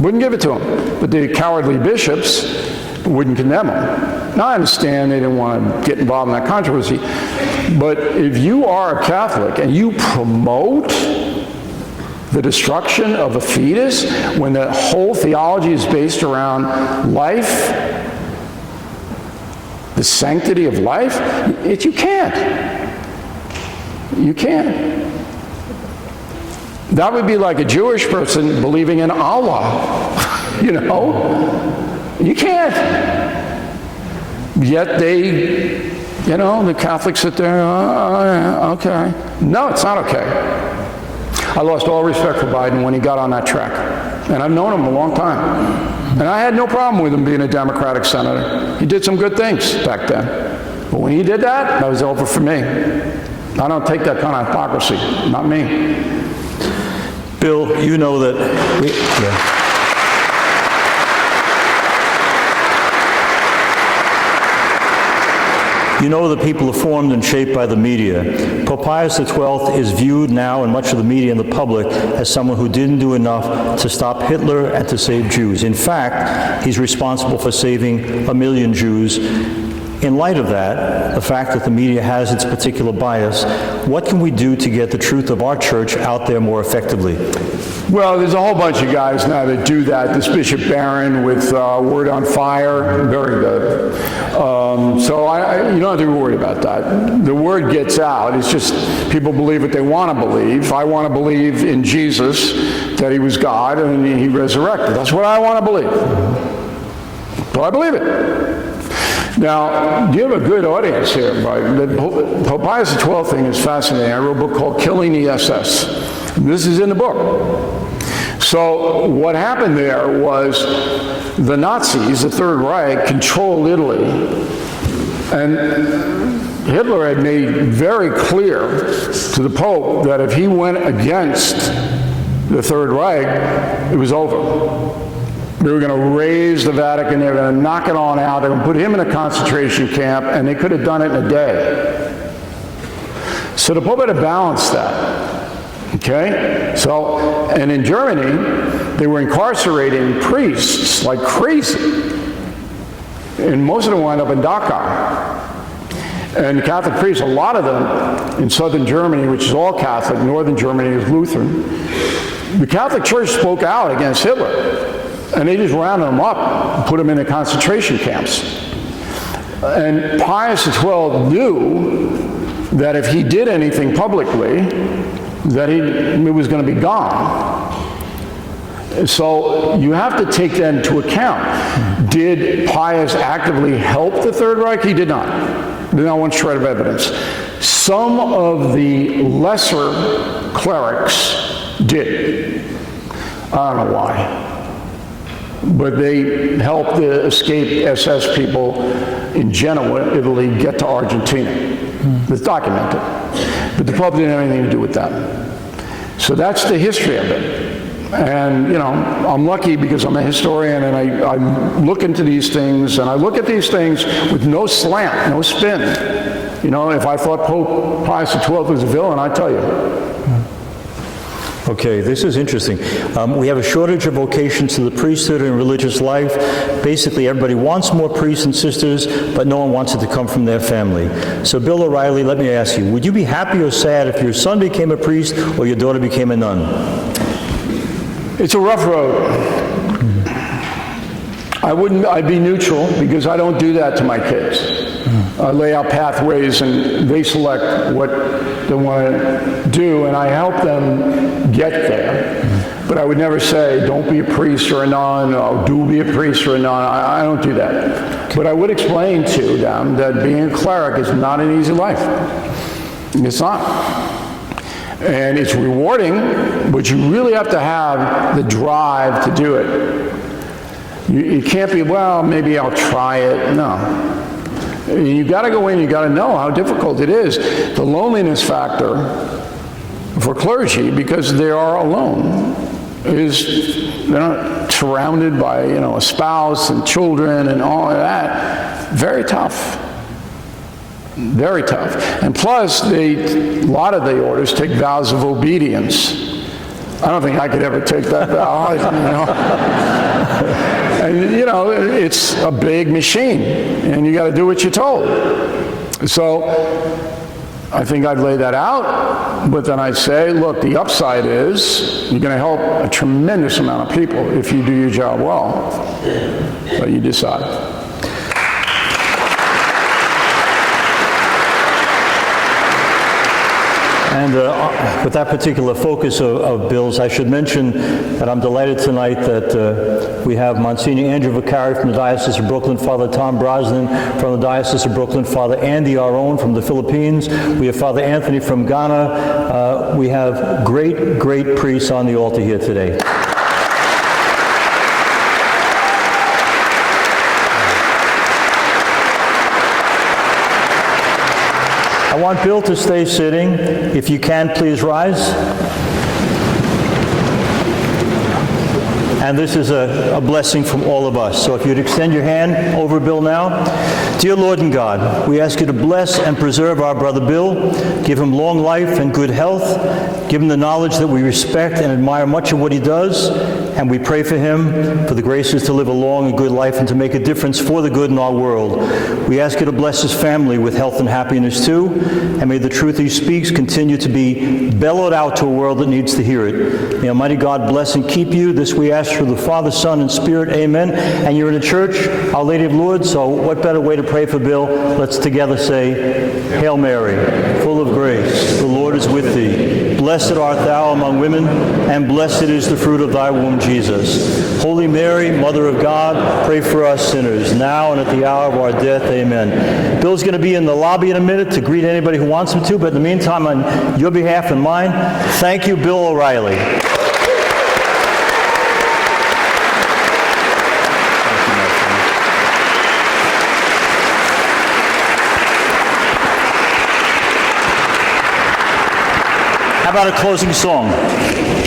Wouldn't give it to him. But the cowardly bishops wouldn't condemn him. Now, I understand they didn't want to get involved in that controversy, but if you are a Catholic and you promote the destruction of a fetus when the whole theology is based around life, the sanctity of life, you can't. You can't. That would be like a Jewish person believing in Allah, you know? You can't. Yet they, you know, the Catholics sit there, okay. No, it's not okay. I lost all respect for Biden when he got on that track. And I've known him a long time. And I had no problem with him being a Democratic senator. He did some good things back then. But when he did that, that was over for me. I don't take that kind of hypocrisy. Not me. Bill, you know that You know that people are formed and shaped by the media. Pope Pius XII is viewed now in much of the media and the public as someone who didn't do enough to stop Hitler and to save Jews. In fact, he's responsible for saving 1 million Jews. In light of that, the fact that the media has its particular bias, what can we do to get the truth of our church out there more effectively? Well, there's a whole bunch of guys now that do that. This Bishop Barron with Word on Fire, very good. So you don't have to be worried about that. The word gets out. It's just people believe what they want to believe. I want to believe in Jesus, that he was God and he resurrected. That's what I want to believe. So I believe it. Now, you have a good audience here, Mike. The Pope Pius XII thing is fascinating. I wrote a book called Killing the SS. This is in the book. So what happened there was the Nazis, the Third Reich, controlled Italy. And Hitler had made very clear to the Pope that if he went against the Third Reich, it was over. They were going to raise the Vatican, they were going to knock it on out, they were going to put him in a concentration camp, and they could have done it in a day. So the Pope had to balance that. Okay? So, and in Germany, they were incarcerating priests like crazy. And most of them wound up in Dachau. And Catholic priests, a lot of them in southern Germany, which is all Catholic, northern Germany is Lutheran, the Catholic Church spoke out against Hitler. And they just rounded them up and put them in the concentration camps. And Pius XII knew that if he did anything publicly, that it was going to be gone. So you have to take that into account. Did Pius actively help the Third Reich? He did not. Not one shred of evidence. Some of the lesser clerics did. I don't know why. But they helped the escaped SS people in Genoa, Italy, get to Argentina. It's documented. But the Pope didn't have anything to do with that. So that's the history of it. And, you know, I'm lucky because I'm a historian and I look into these things, and I look at these things with no slant, no spin. You know, if I thought Pope Pius XII was a villain, I'd tell you. Okay, this is interesting. We have a shortage of vocations to the priesthood and religious life. Basically, everybody wants more priests and sisters, but no one wants it to come from their family. So, Bill O'Reilly, let me ask you, would you be happy or sad if your son became a priest or your daughter became a nun? It's a rough road. I'd be neutral because I don't do that to my kids. I lay out pathways and they select what they want to do, and I help them get there. But I would never say, don't be a priest or a nun, or do be a priest or a nun. I don't do that. But I would explain to them that being a cleric is not an easy life. It's not. And it's rewarding, but you really have to have the drive to do it. You can't be, well, maybe I'll try it. No. You got to go in, you got to know how difficult it is. The loneliness factor for clergy, because they are alone, is they're not surrounded by, you know, a spouse and children and all of that. Very tough. Very tough. And plus, a lot of the orders take vows of obedience. I don't think I could ever take that vow. You know? And, you know, it's a big machine, and you got to do what you're told. So I think I'd lay that out, but then I'd say, look, the upside is you're going to help a tremendous amount of people if you do your job well. So you decide. And with that particular focus of Bill's, I should mention that I'm delighted tonight that we have Monsignor Andrew Vicari from the Diocese of Brooklyn, Father Tom Brosnan from the Diocese of Brooklyn, Father Andy Aron from the Philippines. We have Father Anthony from Ghana. We have great, great priests on the altar here today. I want Bill to stay sitting. If you can, please rise. And this is a blessing from all of us. So if you'd extend your hand over Bill now. Dear Lord and God, we ask you to bless and preserve our brother Bill. Give him long life and good health. Give him the knowledge that we respect and admire much of what he does. And we pray for him, for the graces to live a long and good life and to make a difference for the good in our world. We ask you to bless his family with health and happiness too. And may the truth he speaks continue to be bellowed out to a world that needs to hear it. May Almighty God bless and keep you. This we ask through the Father, Son, and Spirit. Amen. And you're in a church, Our Lady of Lourdes, so what better way to pray for Bill? Let's together say, Hail Mary, full of grace, the Lord is with thee. Blessed art thou among women, and blessed is the fruit of thy womb, Jesus. Holy Mary, Mother of God, pray for us sinners, now and at the hour of our death. Amen. Bill's going to be in the lobby in a minute to greet anybody who wants him to, but in the meantime, on your behalf and mine, thank you, Bill O'Reilly. about a closing song?